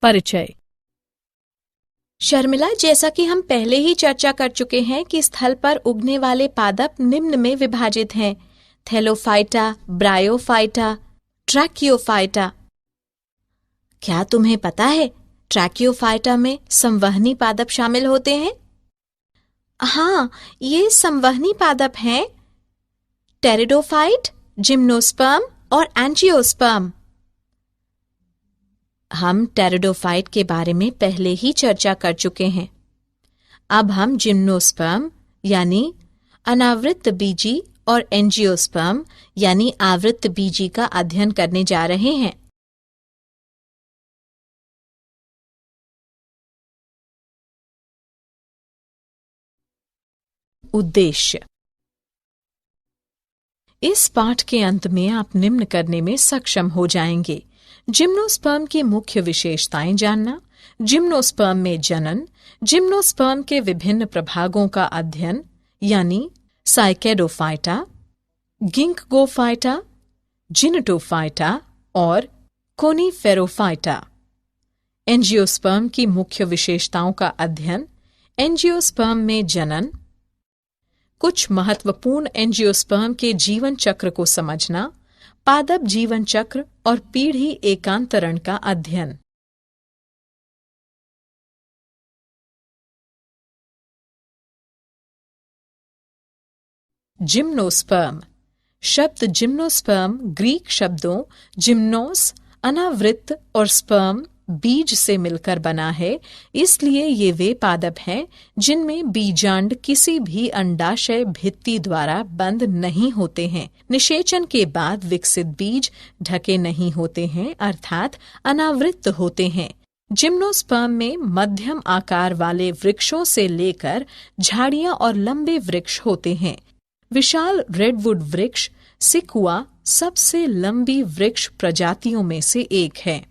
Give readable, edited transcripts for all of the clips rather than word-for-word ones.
परिचय। शर्मिला, जैसा कि हम पहले ही चर्चा कर चुके हैं कि स्थल पर उगने वाले पादप निम्न में विभाजित हैं: थैलोफाइटा, ब्रायोफाइटा, ट्रैकियोफाइटा। क्या तुम्हें पता है ट्रैकियोफाइटा में संवहनी पादप शामिल होते हैं? हाँ, ये संवहनी पादप हैं टेरिडोफाइट, जिम्नोस्पर्म और एंजियोस्पर्म। हम टेरिडोफाइट के बारे में पहले ही चर्चा कर चुके हैं। अब हम जिम्नोस्पर्म यानी अनावृत बीजी और एंजियोस्पर्म यानी आवृत बीजी का अध्ययन करने जा रहे हैं। उद्देश्य: इस पाठ के अंत में आप निम्न करने में सक्षम हो जाएंगे: जिम्नोस्पर्म की मुख्य विशेषताएं जानना, जिम्नोस्पर्म में जनन, जिम्नोस्पर्म के विभिन्न प्रभागों का अध्ययन यानी साइकेडोफाइटा, गिंकगोफाइटा, जिनेटोफाइटा और कोनीफेरोफाइटा। एंजियोस्पर्म की मुख्य विशेषताओं का अध्ययन, एंजियोस्पर्म में जनन, कुछ महत्वपूर्ण एंजियोस्पर्म के जीवन चक्र को समझना, पादप जीवन चक्र और पीढ़ी एकांतरण का अध्ययन। जिम्नोस्पर्म। शब्द जिम्नोस्पर्म ग्रीक शब्दों जिम्नोस अनावृत और स्पर्म बीज से मिलकर बना है, इसलिए ये वे पादप हैं जिनमें बीजांड किसी भी अंडाशय भित्ति द्वारा बंद नहीं होते हैं। निषेचन के बाद विकसित बीज ढके नहीं होते हैं, अर्थात अनावृत होते हैं। जिम्नोस्पर्म में मध्यम आकार वाले वृक्षों से लेकर झाड़ियां और लंबे वृक्ष होते हैं। विशाल रेडवुड वृक्ष सिकुआ सबसे लंबी वृक्ष प्रजातियों में से एक है।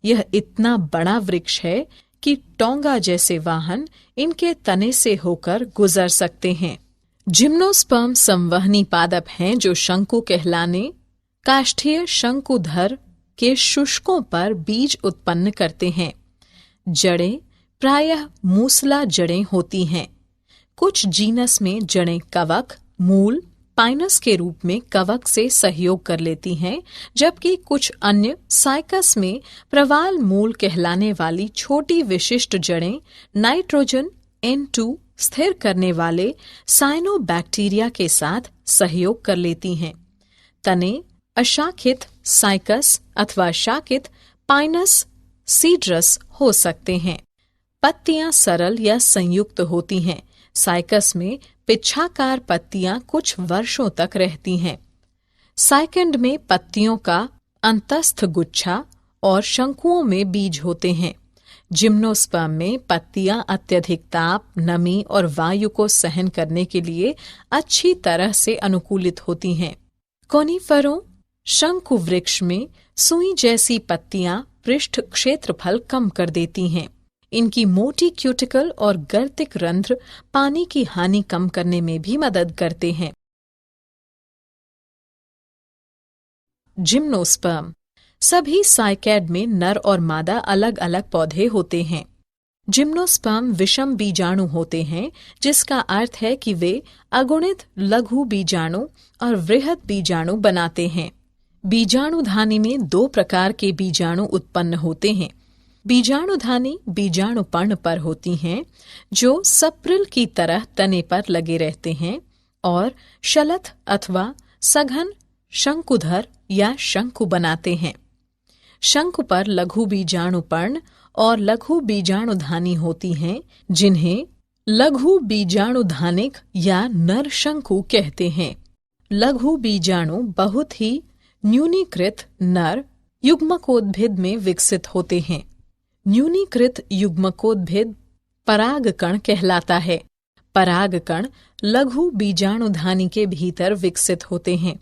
यह इतना बड़ा वृक्ष है कि टोंगा जैसे वाहन इनके तने से होकर गुजर सकते हैं। जिम्नोस्पर्म संवहनी पादप हैं जो शंकु कहलाने काष्ठीय शंकुधर के शुष्कों पर बीज उत्पन्न करते हैं। जड़ें प्रायः मूसला जड़ें होती हैं। कुछ जीनस में जड़ें कवक, मूल, पाइनस के रूप में कवक से सहयोग कर लेती हैं, जबकि कुछ अन्य साइकस में प्रवाल मूल कहलाने वाली छोटी विशिष्ट जड़ें नाइट्रोजन N2 स्थिर करने वाले साइनोबैक्टीरिया के साथ सहयोग कर लेती हैं। तने अशाखित साइकस अथवा शाखित पाइनस सीड्रस हो सकते हैं। पत्तियां सरल या संयुक्त होती हैं। साइकस में पिच्छाकार पत्तियां कुछ वर्षों तक रहती हैं। साइकंड में पत्तियों का अंतस्थ गुच्छा और शंकुओं में बीज होते हैं। जिम्नोस्पर्म में पत्तियां अत्यधिक ताप, नमी और वायु को सहन करने के लिए अच्छी तरह से अनुकूलित होती हैं। कोनीफरों शंकु वृक्ष में सुई जैसी पत्तियां पृष्ठ क्षेत्रफल कम कर देती हैं। इनकी मोटी क्यूटिकल और गर्तिक रंध्र पानी की हानि कम करने में भी मदद करते हैं। जिम्नोस्पर्म। सभी साइकैड में नर और मादा अलग अलग पौधे होते हैं। जिम्नोस्पर्म विषम बीजाणु होते हैं, जिसका अर्थ है कि वे अगुणित लघु बीजाणु और वृहद बीजाणु बनाते हैं। बीजाणुधानी में दो प्रकार के बीजाणु उत्पन्न होते हैं। बीजाणुधानी बीजाणुपर्ण पर होती हैं, जो सप्रिल की तरह तने पर लगे रहते हैं, और शलथ अथवा सघन शंकुधर या शंकु बनाते हैं। शंकु पर लघु बीजाणुपर्ण और लघु बीजाणुधानी होती हैं, जिन्हें लघु बीजाणुधानिक या नर शंकु कहते हैं। लघु बीजाणु बहुत ही न्यूनीकृत नर युग्मकोद्भिद में विकसित होते हैं। न्यूनीकृत युग्मकोद्भिद परागकण कहलाता है। परागकण लघु बीजाणुधानी के भीतर विकसित होते हैं।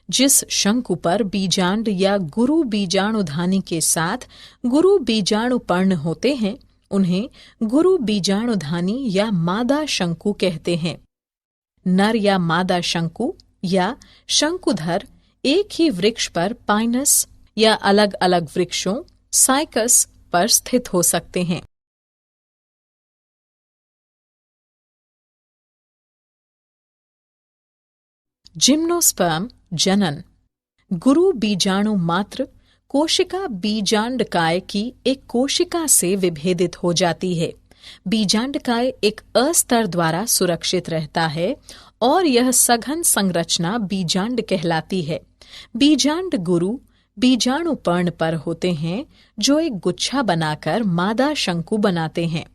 जिस शंकु पर बीजांड या गुरु बीजाणुधानी के साथ गुरु बीजाणुपर्ण होते हैं, उन्हें गुरु बीजाणुधानी या मादा शंकु कहते हैं। नर या मादा शंकु या शंकुधर एक ही वृक्ष पर पाइनस या अलग अलग वृक्षों साइकस पर स्थित हो सकते हैं। जिम्नोस्पर्म जनन। गुरु बीजाणु मात्र कोशिका बीजांडकाय की एक कोशिका से विभेदित हो जाती है। बीजांडकाय एक अस्तर द्वारा सुरक्षित रहता है और यह सघन संरचना बीजांड कहलाती है। बीजांड गुरु बीजाणु पर्ण पर होते हैं जो एक गुच्छा बनाकर मादा शंकु बनाते हैं।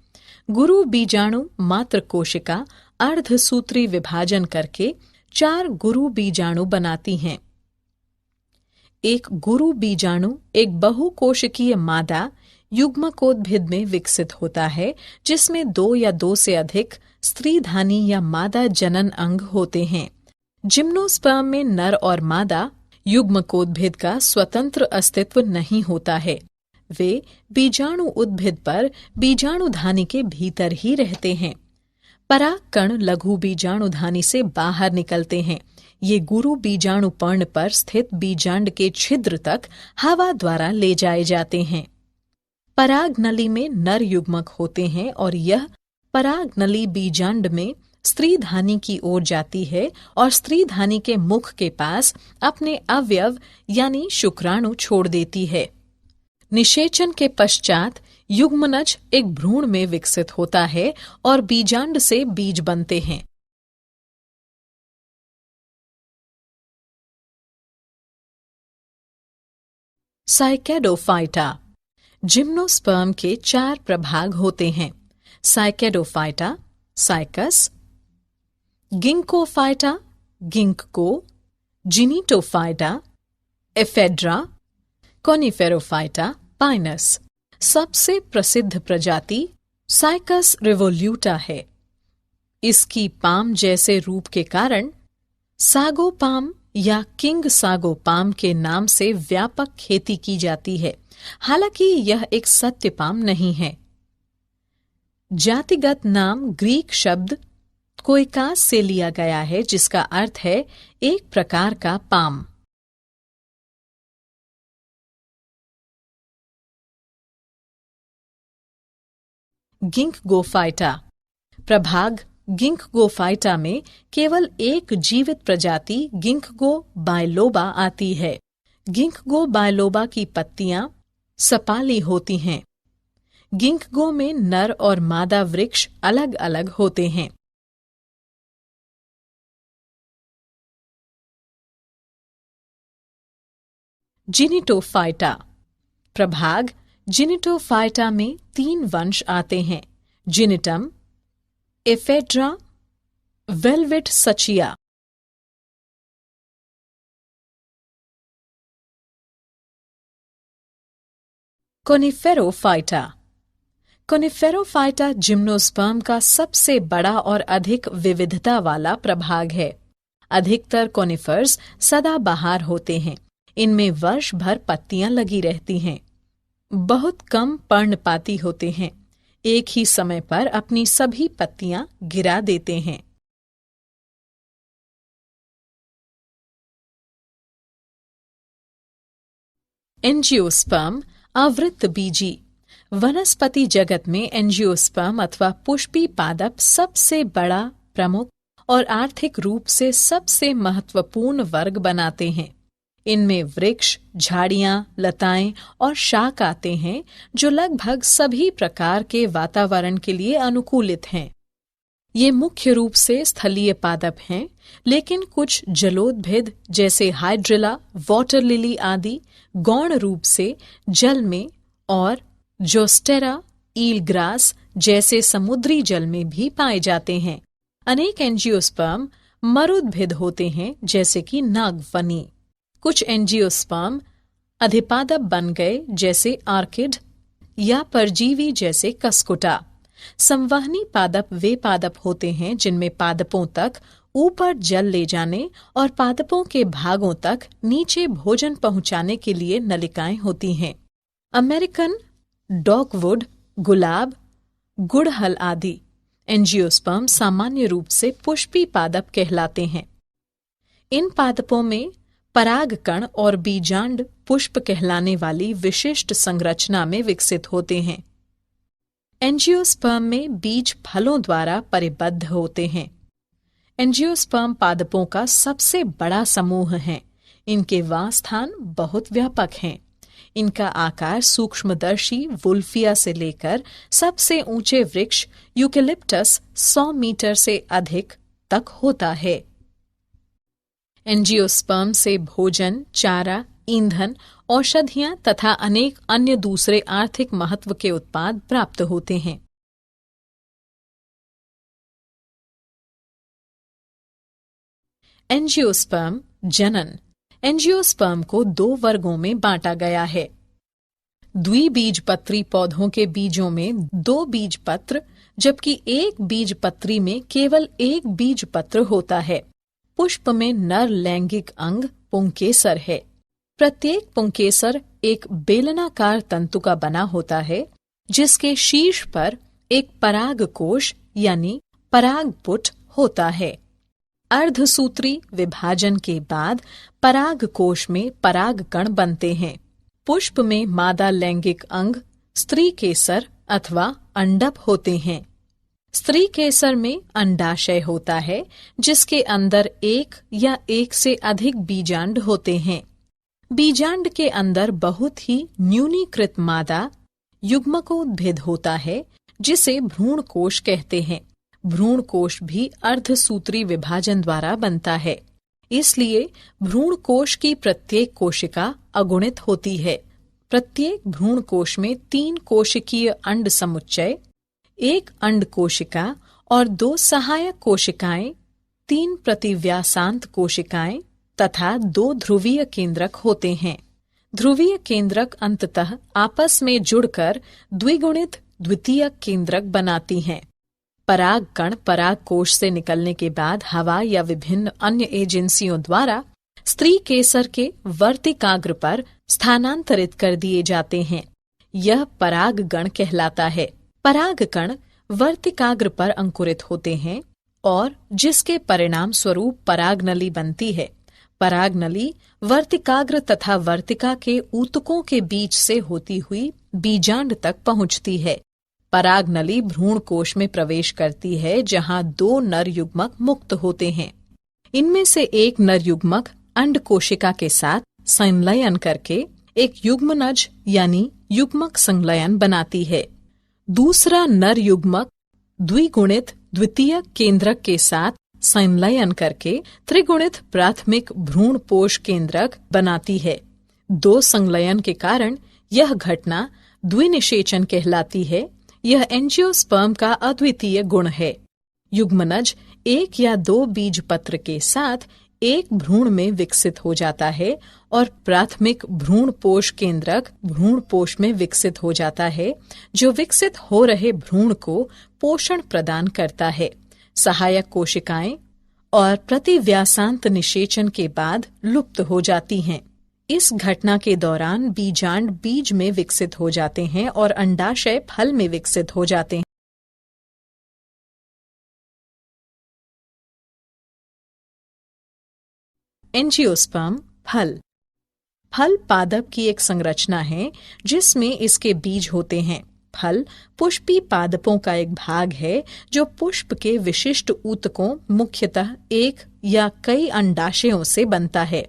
गुरु बीजाणु मात्र कोशिका अर्धसूत्री विभाजन करके 4 गुरु बीजाणु बनाती हैं। एक गुरु बीजाणु एक बहुकोशिकीय मादा युग्मकोद्भिद में विकसित होता है, जिसमें 2 या 2 से अधिक स्त्रीधानी या मादा जनन अंग होते हैं। जिम्नोस्पर्म में नर और मादा युग्मकोद्भिद का स्वतंत्र अस्तित्व नहीं होता है। वे बीजाणु उद्भिद पर बीजाणुधानी के भीतर ही रहते हैं। परागकण लघु बीजाणुधानी से बाहर निकलते हैं। ये गुरु बीजाणु पर्ण पर स्थित बीजांड के छिद्र तक हवा द्वारा ले जाए जाते हैं। पराग नली में नर युग्मक होते हैं और यह पराग नली बीजांड में स्त्रीधानी की ओर जाती है और स्त्रीधानी के मुख के पास अपने अवयव यानी शुक्राणु छोड़ देती है। निषेचन के पश्चात युग्मनज एक भ्रूण में विकसित होता है और बीजांड से बीज बनते हैं। साइकेडोफाइटा। जिम्नोस्पर्म के 4 प्रभाग होते हैं। Cycadophyta, cycas, गिंकोफाइटा, ginkgo, जिनीटोफाइटा, ephedra, कोनिफेरोफाइटा, Pinus. सबसे प्रसिद्ध प्रजाति साइकस रिवोल्यूटा है। इसकी पाम जैसे रूप के कारण सागो पाम या किंग सागो पाम के नाम से व्यापक खेती की जाती है। हालांकि यह एक सत्य पाम नहीं है। जातिगत नाम ग्रीक शब्द कोइकास से लिया गया है, जिसका अर्थ है एक प्रकार का पाम। गिंकगोफाइटा। प्रभाग गिंकगोफाइटा में केवल एक जीवित प्रजाति गिंकगो बायलोबा आती है। गिंकगो बायलोबा की पत्तियां सपाली होती हैं। गिंकगो में नर और मादा वृक्ष अलग अलग होते हैं। जिनीटोफाइटा। प्रभाग जिनीटोफाइटा में 3 वंश आते हैं। जिनिटम, एफेड्रा, वेलवेट सचिया। कोनिफेरोफाइटा। कोनिफेरोफाइटा जिम्नोस्पर्म का सबसे बड़ा और अधिक विविधता वाला प्रभाग है। अधिकतर कोनिफर्स सदाबहार होते हैं। इनमें वर्ष भर पत्तियां लगी रहती हैं। बहुत कम पर्णपाती होते हैं। एक ही समय पर अपनी सभी पत्तियां गिरा देते हैं। एंजियोस्पर्म आवृत्त बीजी। वनस्पति जगत में एंजियोस्पर्म अथवा पुष्पी पादप सबसे बड़ा, प्रमुख और आर्थिक रूप से सबसे महत्वपूर्ण वर्ग बनाते हैं। इनमें वृक्ष, झाड़ियां, लताएं और शाक आते हैं, जो लगभग सभी प्रकार के वातावरण के लिए अनुकूलित हैं। ये मुख्य रूप से स्थलीय पादप हैं, लेकिन कुछ जलोद्भिद जैसे हाइड्रिला, वाटर लिली आदि गौण रूप से जल में और जोस्टेरा, ईलग्रास जैसे समुद्री जल में भी पाए जाते हैं। अनेक एंजियोस्पर्म मरुद्भिद होते हैं, जैसे कि नागफनी। कुछ एंजियोस्पर्म अधिपादप बन गए, जैसे आर्किड, या परजीवी जैसे कसकुटा। संवहनी पादप वे पादप होते हैं जिनमें पादपों तक ऊपर जल ले जाने और पादपों के भागों तक नीचे भोजन पहुंचाने के लिए नलिकाएं होती हैं। अमेरिकन डॉगवुड, गुलाब, गुड़हल आदि एंजियोस्पर्म सामान्य रूप से पुष्पी पादप कहलाते हैं। इन पादपों में परागकण और बीजांड पुष्प कहलाने वाली विशिष्ट संरचना में विकसित होते हैं। एंजियोस्पर्म में बीज फलों द्वारा परिबद्ध होते हैं। एंजियोस्पर्म पादपों का सबसे बड़ा समूह है। इनके वासस्थान बहुत व्यापक हैं। इनका आकार सूक्ष्मदर्शी वुल्फिया से लेकर सबसे ऊंचे वृक्ष यूकेलिप्टस 100 मीटर से अधिक तक होता है। एंजियोस्पर्म से भोजन, चारा, ईंधन, औषधियां तथा अनेक अन्य दूसरे आर्थिक महत्व के उत्पाद प्राप्त होते हैं। एंजियोस्पर्म जनन। एंजियोस्पर्म को 2 वर्गों में बांटा गया है। द्विबीजपत्री पौधों के बीजों में 2 बीजपत्र, जबकि एक बीजपत्री में केवल एक बीजपत्र होता है। पुष्प में नर लैंगिक अंग पुंकेसर है। प्रत्येक पुंकेसर एक बेलनाकार तंतु का बना होता है, जिसके शीर्ष पर एक परागकोश यानी परागपुट होता है। अर्धसूत्री विभाजन के बाद परागकोश में परागकण बनते हैं। पुष्प में मादा लैंगिक अंग स्त्री केसर अथवा अंडप होते हैं। स्त्री केसर में अंडाशय होता है, जिसके अंदर एक या एक से अधिक बीजांड होते हैं। बीजांड के अंदर बहुत ही न्यूनीकृत मादा युग्मकोद्भिद होता है, जिसे भ्रूण कोश कहते हैं। भ्रूण कोश भी अर्धसूत्री विभाजन द्वारा बनता है। इसलिए भ्रूण कोश की प्रत्येक कोशिका अगुणित होती है। प्रत्येक भ्रूण कोश में 3 कोशिकीय अंड समुच्चय, 1 अंड कोशिका और 2 सहायक कोशिकाएं, 3 प्रतिव्यासांत कोशिकाएं तथा 2 ध्रुवीय केंद्रक होते हैं। ध्रुवीय केंद्रक अंततः आपस में जुड़कर द्विगुणित द्वितीयक केंद्रक बनाती हैं। परागकण परागकोश से निकलने के बाद हवा या विभिन्न अन्य एजेंसियों द्वारा स्त्री केसर के वर्तिकाग्र पर स्थानांतरित कर दिए जाते हैं। यह परागगण कहलाता है। परागकण वर्तिकाग्र पर अंकुरित होते हैं और जिसके परिणाम स्वरूप परागनली बनती है। परागनली वर्तिकाग्र तथा वर्तिका के ऊतकों के बीच से होती हुई बीजांड तक पहुंचती है। परागनली भ्रूण कोश में प्रवेश करती है, जहां 2 नर युग्मक मुक्त होते हैं। इनमें से एक नर युग्मक अंड कोशिका के साथ संलयन करके एक युग्मनज यानी युग्मक संलयन बनाती है। दूसरा नर युग्मक द्विगुणित द्वितीयक केंद्रक के साथ संलयन करके त्रिगुणित प्राथमिक भ्रूण पोष केंद्रक बनाती है। 2 संलयन के कारण यह घटना द्विनिषेचन कहलाती है। यह एंजियोस्पर्म का अद्वितीय गुण है। युग्मनज 1 या 2 बीजपत्र के साथ एक भ्रूण में विकसित हो जाता है और प्राथमिक भ्रूण पोष केंद्रक भ्रूण पोष में विकसित हो जाता है, जो विकसित हो रहे भ्रूण को पोषण प्रदान करता है। सहायक कोशिकाएं और प्रतिव्यासांत निषेचन के बाद लुप्त हो जाती हैं। इस घटना के दौरान बीजांड बीज में विकसित हो जाते हैं और अंडाशय फल में विकसित हो जाते हैं। एंजियोस्पर्म फल। फल पादप की एक संरचना है जिसमें इसके बीज होते हैं। फल पुष्पी पादपों का एक भाग है जो पुष्प के विशिष्ट ऊतकों, मुख्यतः एक या कई अंडाशयों से बनता है।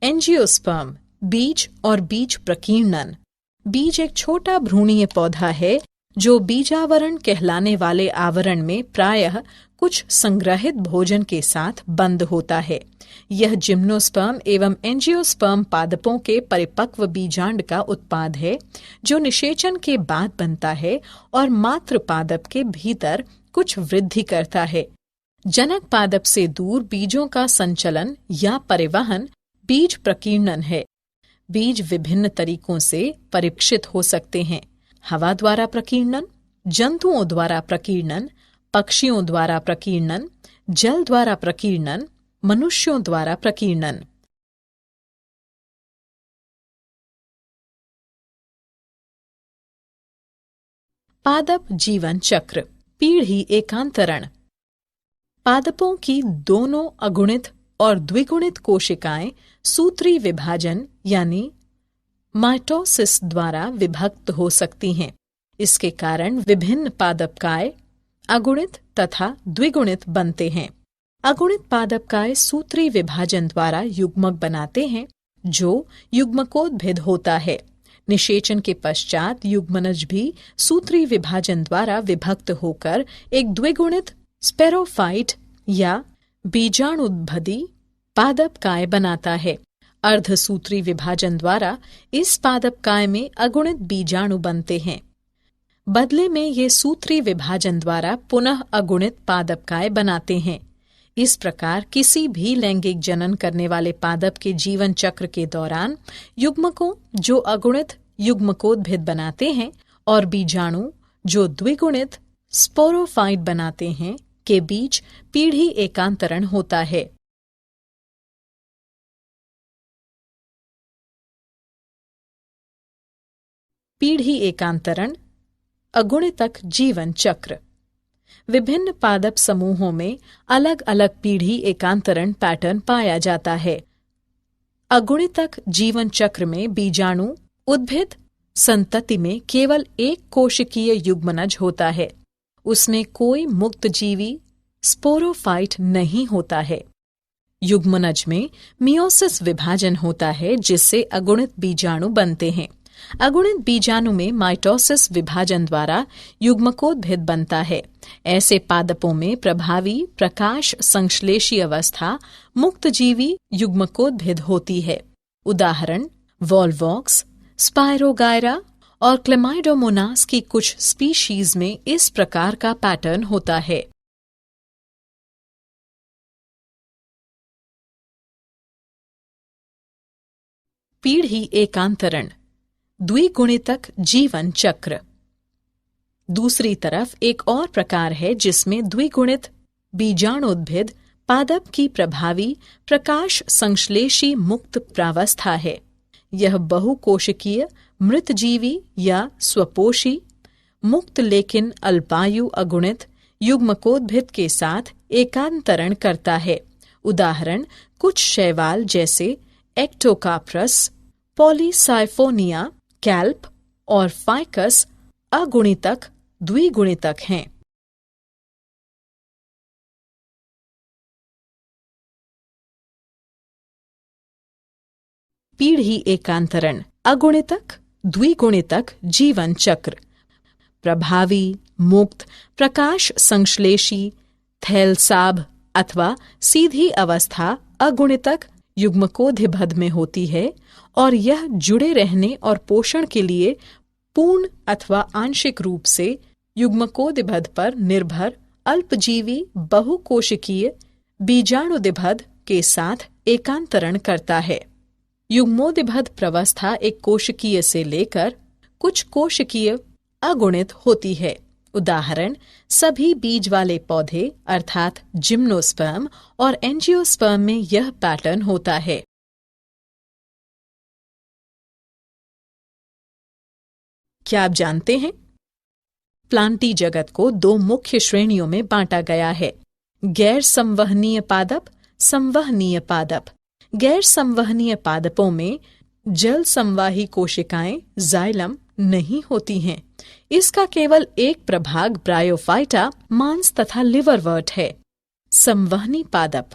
एंजियोस्पर्म बीज और बीज प्रकीर्णन। बीज एक छोटा भ्रूणीय पौधा है जो बीजावरण कहलाने वाले आवरण में प्रायः कुछ संग्रहित भोजन के साथ बंद होता है। यह जिम्नोस्पर्म एवं एंजियोस्पर्म पादपों के परिपक्व बीजांड का उत्पाद है, जो निषेचन के बाद बनता है और मात्र पादप के भीतर कुछ वृद्धि करता है। जनक पादप से दूर बीजों का संचलन या परिवहन बीज प्रकीर्णन है। बीज विभिन्न तरीकों से परीक्षित हो सकते हैं। हवा द्वारा प्रकीर्णन, जंतुओं द्वारा प्रकीर्णन, पक्षियों द्वारा प्रकीर्णन, जल द्वारा प्रकीर्णन, मनुष्यों द्वारा प्रकीर्णन। पादप जीवन चक्र। पीढ़ी एकांतरण। पादपों की दोनों अगुणित और द्विगुणित कोशिकाएं सूत्री विभाजन यानी माइटोसिस द्वारा विभक्त हो सकती हैं। इसके कारण विभिन्न पादपकाय अगुणित तथा द्विगुणित बनते हैं। अगुणित पादपकाय सूत्री विभाजन द्वारा युग्मक बनाते हैं जो युग्मकोद्भिद होता है। निषेचन के पश्चात युग्मनज भी सूत्री विभाजन द्वारा विभक्त होकर एक द्विगुणित स्पेरोफाइट या बीजाणुद्भदी पादपकाय बनाता है। अर्धसूत्री विभाजन द्वारा इस पादपकाय में अगुणित बीजाणु बनते हैं। बदले में ये सूत्री विभाजन द्वारा पुनः अगुणित पादपकाय बनाते हैं। इस प्रकार किसी भी लैंगिक जनन करने वाले पादप के जीवन चक्र के दौरान युग्मकों जो अगुणित युग्मकोद्भिद बनाते हैं और बीजाणु जो द्विगुणित स्पोरोफाइट बनाते हैं के बीच पीढ़ी एकांतरण होता है। पीढ़ी एकांतरण अगुणितक जीवन चक्र। विभिन्न पादप समूहों में अलग अलग पीढ़ी एकांतरण पैटर्न पाया जाता है। अगुणितक जीवन चक्र में बीजाणु उद्भिद संतति में केवल एक कोशिकीय युग्मनज होता है। उसमें कोई मुक्त जीवी स्पोरोफाइट नहीं होता है। युग्मनज में मियोसिस विभाजन होता है जिससे अगुणित बीजाणु बनते हैं। अगुणित बीजाणु में माइटोसिस विभाजन द्वारा युग्मकोद्भिद बनता है। ऐसे पादपों में प्रभावी प्रकाश संश्लेषी अवस्था मुक्तजीवी युग्मकोद्भिद होती है। उदाहरण वॉल्वॉक्स, स्पायरोगायरा और क्लेमाइडोमोनास की कुछ स्पीशीज में इस प्रकार का पैटर्न होता है। पीढ़ी एकांतरण द्विगुणितक जीवन चक्र। दूसरी तरफ एक और प्रकार है जिसमें द्विगुणित बीजाणुद्भिद पादप की प्रभावी प्रकाश संश्लेषी मुक्त प्रावस्था है। यह बहुकोशिकीय मृतजीवी या स्वपोषी मुक्त लेकिन अल्पायु अगुणित युग्मकोद्भिद के साथ एकांतरण करता है। उदाहरण कुछ शैवाल जैसे एक्टोकाप्रस, पॉलीसाइफोनिया, कैल्प और फाइकस अगुणितक द्विगुणितक हैं। पीढ़ी एकांतरण अगुणितक द्विगुणितक जीवन चक्र। प्रभावी मुक्त प्रकाश संश्लेषी थैलसाब अथवा सीधी अवस्था अगुणितक युग्मकोद्भिद में होती है और यह जुड़े रहने और पोषण के लिए पूर्ण अथवा आंशिक रूप से युग्मकोद्भिद पर निर्भर अल्पजीवी बहुकोशिकीय बीजाणुद्भिद के साथ एकांतरण करता है। युग्मोद्भिद प्रवस्था एक कोशिकीय से लेकर कुछ कोशिकीय अगुणित होती है। उदाहरण सभी बीज वाले पौधे अर्थात जिम्नोस्पर्म और एंजियोस्पर्म में यह पैटर्न होता है। क्या आप जानते हैं? प्लांटी जगत को दो मुख्य श्रेणियों में बांटा गया है, गैर संवहनीय पादप, संवहनीय पादप। गैर संवहनीय पादपों में जल संवाही कोशिकाएं जाइलम नहीं होती हैं। इसका केवल एक प्रभाग ब्रायोफाइटा मांस तथा लिवरवर्ट है। संवहनी पादप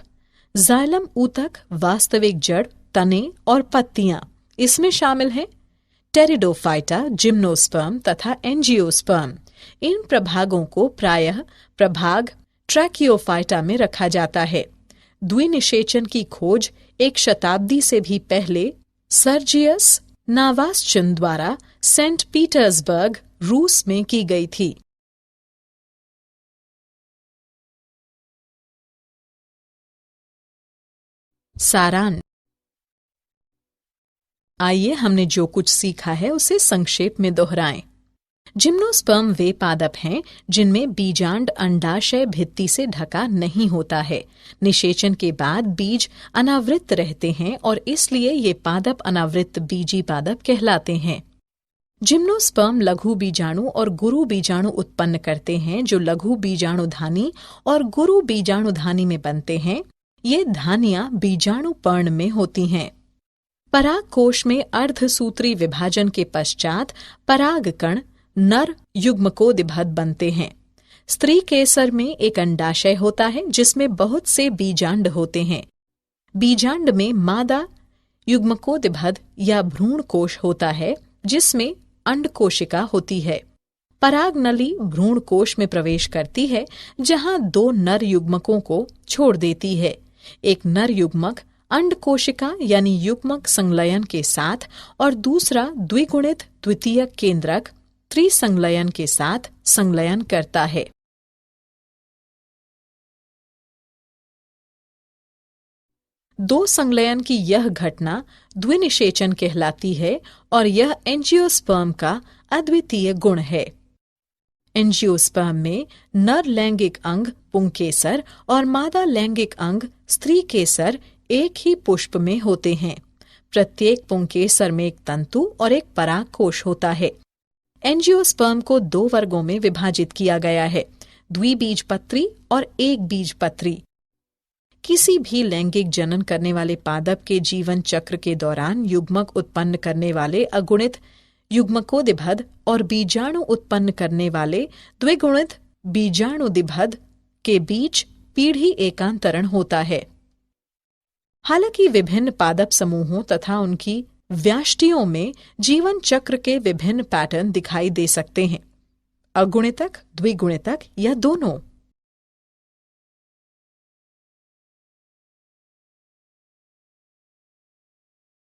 जाइलम ऊतक, वास्तविक जड़, तने और पत्तियां इसमें शामिल हैं। टेरिडोफाइटा, जिम्नोस्पर्म तथा एंजियोस्पर्म। इन प्रभागों को प्रायः प्रभाग ट्रैकियोफाइटा में रखा जाता है। द्विनिषेचन की खोज एक शताब्दी से भी पहले सर्जियस नावास्चन द्वारा सेंट पीटर्सबर्ग, रूस में की गई थी। सारांश। आइए हमने जो कुछ सीखा है उसे संक्षेप में दोहराएं। जिम्नोस्पर्म वे पादप हैं जिनमें बीजांड अंडाशय भित्ति से ढका नहीं होता है। निषेचन के बाद बीज अनावृत रहते हैं और इसलिए ये पादप अनावृत बीजी पादप कहलाते हैं। जिम्नोस्पर्म लघु बीजाणु और गुरु बीजाणु उत्पन्न करते हैं जो लघु बीजाणुधानी और गुरु बीजाणुधानी में बनते हैं। ये धानियां बीजाणु पर्ण में होती हैं। पराग कोश में अर्धसूत्री विभाजन के पश्चात पराग कण नर युग्मकोदिभद बनते हैं। स्त्री केसर में एक अंडाशय होता है जिसमें बहुत से बीजांड होते हैं। बीजांड में मादा युग्मकोदिभद या भ्रूण कोश होता है जिसमें अंड कोशिका होती है। पराग नली भ्रूण कोश में प्रवेश करती है जहां 2 नर युग्मकों को छोड़ देती है। एक नर युग्मक अंड कोशिका यानी युग्मक संलयन के साथ और दूसरा द्विगुणित द्वितीयक केंद्रक त्रिसंलयन के साथ संलयन करता है। दो संलयन की यह घटना द्विनिषेचन कहलाती है और यह एंजियोस्पर्म का अद्वितीय गुण है। एंजियोस्पर्म में नर लैंगिक अंग पुंकेसर और मादा लैंगिक अंग स्त्री केसर एक ही पुष्प में होते हैं। प्रत्येक पुंकेसर में एक तंतु और एक पराग कोश होता है। एंजियोस्पर्म को 2 वर्गों में विभाजित किया गया है, द्विबीजपत्री और एक बीजपत्री। किसी भी लैंगिक जनन करने वाले पादप के जीवन चक्र के दौरान युग्मक उत्पन्न करने वाले अगुणित युग्मकोदिभद और बीजाणु उत्पन्न करने वाले द्विगुणित बीजाणुदिभद के बीच पीढ़ी एकांतरण होता है। हालांकि विभिन्न पादप समूहों तथा उनकी व्याष्टियों में जीवन चक्र के विभिन्न पैटर्न दिखाई दे सकते हैं, अगुणितक, द्विगुणितक या दोनों।